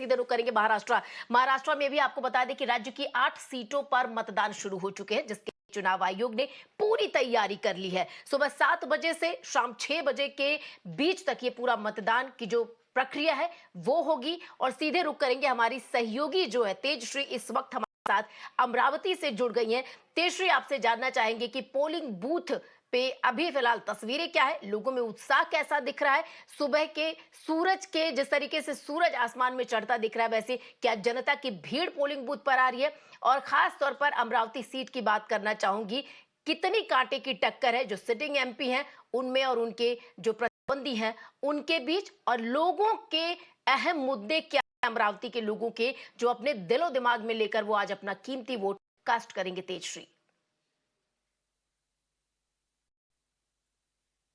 सीधे रुख करेंगे महाराष्ट्र। महाराष्ट्र में भी आपको बता दें कि राज्य की 8 सीटों पर मतदान शुरू हो चुके हैं, जिसके चुनाव आयोग ने पूरी तैयारी कर ली है। सुबह 7 बजे से शाम 6 बजे के बीच तक ये पूरा मतदान की जो प्रक्रिया है वो होगी। और सीधे रुख करेंगे, हमारी सहयोगी जो है तेजश्री इस वक्त हमारे साथ अमरावती से जुड़ गई हैं। तेजश्री, आपसे जानना चाहेंगे कि पोलिंग बूथ पे अभी फिलहाल तस्वीरें क्या है, लोगों में उत्साह कैसा दिख रहा है? सुबह के सूरज के जिस तरीके से सूरज आसमान में चढ़ता दिख रहा है, वैसे क्या जनता की भीड़ पोलिंग बूथ पर आ रही है? और खास तौर पर अमरावती सीट की बात करना चाहूंगी, कितनी कांटे की टक्कर है जो सिटिंग एमपी हैं उनमें और उनके जो प्रतिद्वंदी हैं उनके बीच, और लोगों के अहम मुद्दे क्या हैं अमरावती के लोगों के, जो अपने दिलो दिमाग में लेकर वो आज अपना कीमती वोट कास्ट करेंगे? तेजश्री,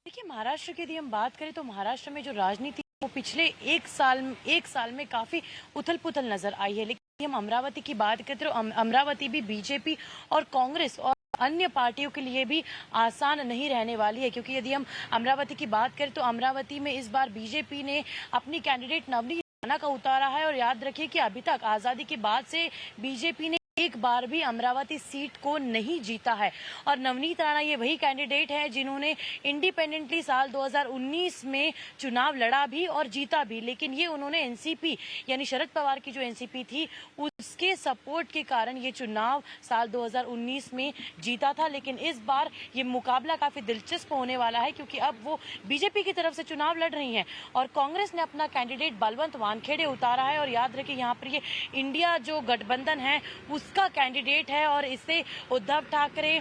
देखिए, महाराष्ट्र की यदि हम बात करें तो महाराष्ट्र में जो राजनीति वो पिछले एक साल में काफी उथल पुथल नजर आई है। लेकिन हम अमरावती की बात करें तो अमरावती भी बीजेपी और कांग्रेस और अन्य पार्टियों के लिए भी आसान नहीं रहने वाली है, क्योंकि यदि हम अमरावती की बात करें तो अमरावती में इस बार बीजेपी ने अपनी कैंडिडेट नवनीत राणा का उतारा है। और याद रखिए कि अभी तक आजादी के बाद से बीजेपी ने एक बार भी अमरावती सीट को नहीं जीता है। और नवनीत राणा ये वही कैंडिडेट है जिन्होंने इंडिपेंडेंटली साल 2019 में चुनाव लड़ा भी और जीता भी, लेकिन ये उन्होंने एनसीपी यानी शरद पवार की जो एनसीपी थी उसके सपोर्ट के कारण ये चुनाव साल 2019 में जीता था। लेकिन इस बार ये मुकाबला काफी दिलचस्प होने वाला है, क्योंकि अब वो बीजेपी की तरफ से चुनाव लड़ रही हैं और कांग्रेस ने अपना कैंडिडेट बलवंत वानखेड़े उतारा है। और याद रखिए, यहाँ पर ये इंडिया जो गठबंधन है उसका कैंडिडेट है और इससे उद्धव ठाकरे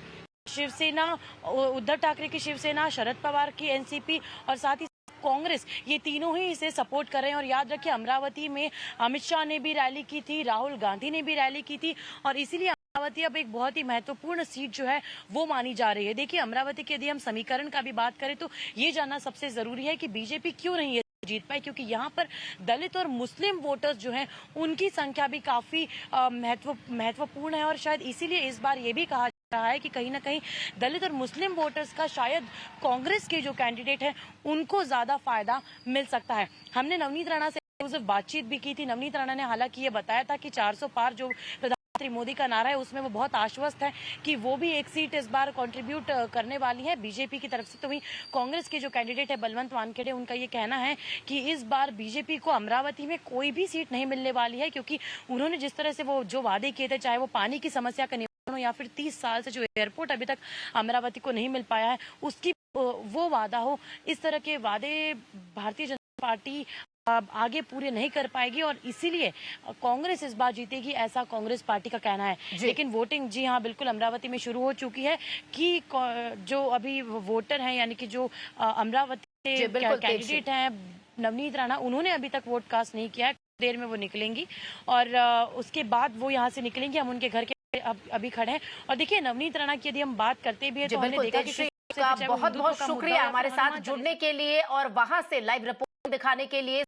की शिवसेना, शरद पवार की एनसीपी और साथ ही कांग्रेस, ये तीनों ही इसे सपोर्ट कर रहे हैं। और याद रखिए, अमरावती में अमित शाह ने भी रैली की थी, राहुल गांधी ने भी रैली की थी और इसीलिए अमरावती अब एक बहुत ही महत्वपूर्ण सीट जो है वो मानी जा रही है। देखिए, अमरावती के यदि हम समीकरण का भी बात करें तो ये जानना सबसे जरूरी है कि बीजेपी क्यों नहीं जीत पाई, क्योंकि यहाँ पर दलित और मुस्लिम वोटर्स जो हैं उनकी संख्या भी काफी महत्वपूर्ण है। और शायद इसीलिए इस बार ये भी कहा जा रहा है कि कहीं ना कहीं दलित और मुस्लिम वोटर्स का शायद कांग्रेस के जो कैंडिडेट हैं उनको ज्यादा फायदा मिल सकता है। हमने नवनीत राणा से बातचीत भी की थी। नवनीत राणा ने हालांकि ये बताया था कि 400 पार जो प्रधानमंत्री मोदी का नारा है उसमें वो बहुत आश्वस्त है कि वो भी एक सीट इस बार कंट्रीब्यूट करने वाली है बीजेपी की तरफ से। तो वहीं कांग्रेस के जो कैंडिडेट है बलवंत वानखेड़े, उनका ये कहना है कि इस बार बीजेपी को अमरावती में कोई भी सीट नहीं मिलने वाली है, क्योंकि उन्होंने जिस तरह से वो जो वादे किए थे, चाहे वो पानी की समस्या का निवारण हो या फिर 30 साल से जो एयरपोर्ट अभी तक अमरावती को नहीं मिल पाया है उसकी वो वादा हो, इस तरह के वादे भारतीय जनता पार्टी आगे पूरे नहीं कर पाएगी और इसीलिए कांग्रेस इस बार जीतेगी, ऐसा कांग्रेस पार्टी का कहना है। लेकिन वोटिंग जी हाँ बिल्कुल अमरावती में शुरू हो चुकी है कि जो अभी वोटर हैं यानी कि जो अमरावती के कैंडिडेट हैं नवनीत राणा, उन्होंने अभी तक वोट कास्ट नहीं किया है। देर में वो निकलेंगी और उसके बाद वो यहाँ से निकलेंगी। हम उनके घर के अभी खड़े हैं और देखिए, नवनीत राणा की यदि हम बात करते भी है तो हमने देखा कि बहुत बहुत शुक्रिया हमारे साथ जुड़ने के लिए और वहां से लाइव रिपोर्ट दिखाने के लिए।